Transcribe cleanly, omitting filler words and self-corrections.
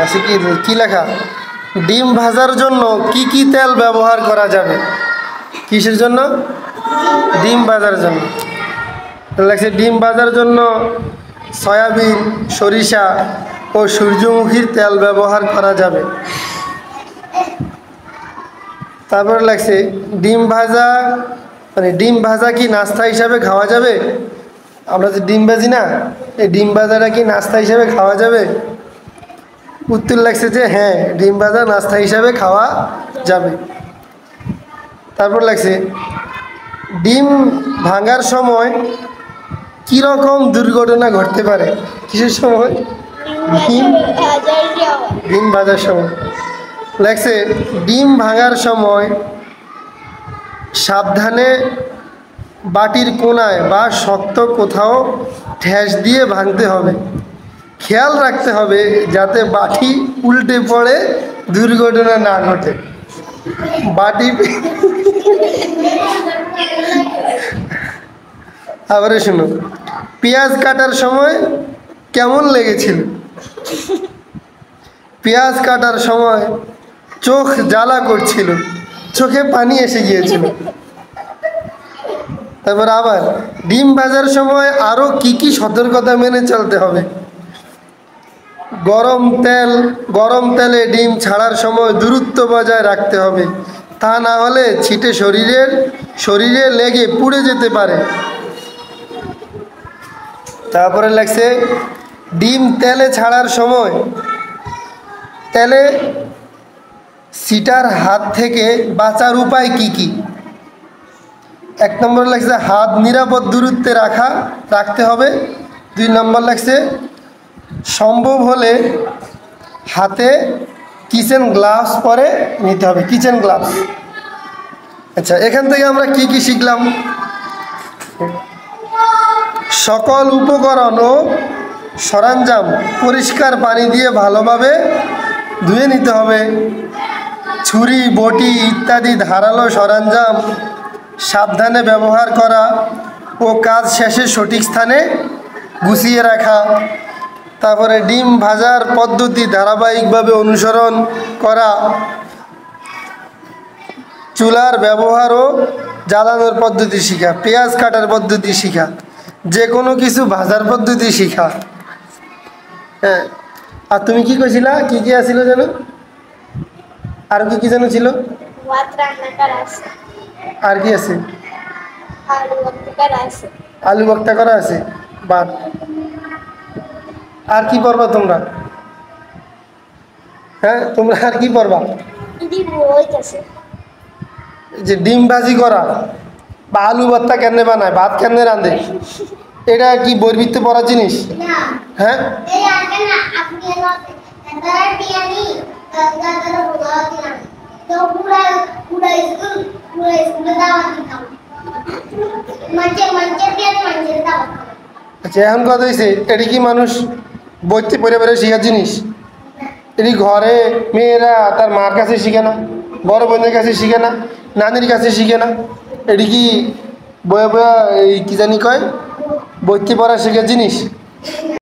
আছে কি লেখা? ডিম ভাজার জন্য কি কি তেল ব্যবহার করা যাবে? কিসের জন্য? ডিম ভাজার জন্য লাগছে। ডিম ভাজার জন্য সয়াবিন, সরিষা ও সূর্যমুখীর তেল ব্যবহার করা যাবে। তারপর লাগছে ডিম ভাজা, মানে ডিম ভাজা কি নাস্তা হিসাবে খাওয়া যাবে? আমরা যে ডিম ভাজি না, এই ডিম ভাজাটা কি নাস্তা হিসাবে খাওয়া যাবে? উত্তর লাগছে যে হ্যাঁ, ডিম ভাজা নাস্তা হিসাবে খাওয়া যাবে। তারপর লাগছে ডিম ভাঙার সময় কীরকম দুর্ঘটনা ঘটতে পারে? কিসের সময়? ডিম ভাজার সময়। লাগছে ডিম ভাঙার সময় সাবধানে বাটির কোনায় বা শক্ত কোথাও ঠেস দিয়ে ভাঙতে হবে। খেয়াল রাখতে হবে যাতে বাটি উল্টে পড়ে দুর্ঘটনা না ঘটে। বাটি আবার শুনো, পেঁয়াজ কাটার সময় কেমন লেগেছিল? পেঁয়াজ কাটার সময় চোখ জ্বালা করছিল, চোখে পানি এসে গিয়েছিল। তারপর আবার ডিম ভাজার সময় আরও কি কি সতর্কতা মেনে চলতে হবে? গরম তেলে ডিম ছাড়ার সময় দূরত্ব বজায় রাখতে হবে, তা না হলে ছিটে শরীরে লেগে পুড়ে যেতে পারে। তারপরে লাগছে ডিম তেলে ছাড়ার সময় তেলে সিটার হাত থেকে বাঁচার উপায় কি কি? 1 নম্বর লাগছে হাত নিরাপদ দূরত্বে রাখতে হবে। 2 নম্বর লাগছে সম্ভব হলে হাতে কিচেন গ্লাভস পরে নিতে হবে, কিচেন গ্লাভস। আচ্ছা, এখান থেকে আমরা কি কি শিখলাম? সকল উপকরণ ও সরঞ্জাম পরিষ্কার পানি দিয়ে ভালোভাবে ধুয়ে নিতে হবে। ছুরি, বটি ইত্যাদি ধারালো সরঞ্জাম সাবধানে ব্যবহার করা ও কাজ শেষে সঠিক স্থানে গুছিয়ে রাখা। তারপরে ডিম ভাজার পদ্ধতি ধারাবাহিকভাবে অনুসরণ করা। চুলার ব্যবহার ও জ্বালানোর পদ্ধতি শিখা। পেঁয়াজ কাটার পদ্ধতি শিখা। যে কোনো কিছু ভাজার পদ্ধতি শিখা। হ্যাঁ, আর তুমি কি কইছিলা? কি কি আছিল যেন? আর কি কি যেন ছিল? আর কি আছে? আলু ভর্তা করা আছে। বাদ। আর কি পড়বা তোমরা? হ্যাঁ, তোমরা আর কি পড়বা? যে ডিম ভাজি করা বা আলু ভর্তা কেমনে বানায়, ভাত কেমনে রাঁধে, এটা কি বইয়ের ভিত্তিতে পড়ার জিনিস? হ্যাঁ, আচ্ছা, এখন কথা হয়েছে এটি কি মানুষ বইতে পড়ে পড়ে শেখার জিনিস? এটি ঘরে মেয়েরা তার মার কাছে শিখে না, বড় বোনের কাছে শিখে না, নানির কাছে শিখে না? এটি কি বয়ে বয়ে এই কি জানি কয় বইতে পড়া শেখার জিনিস?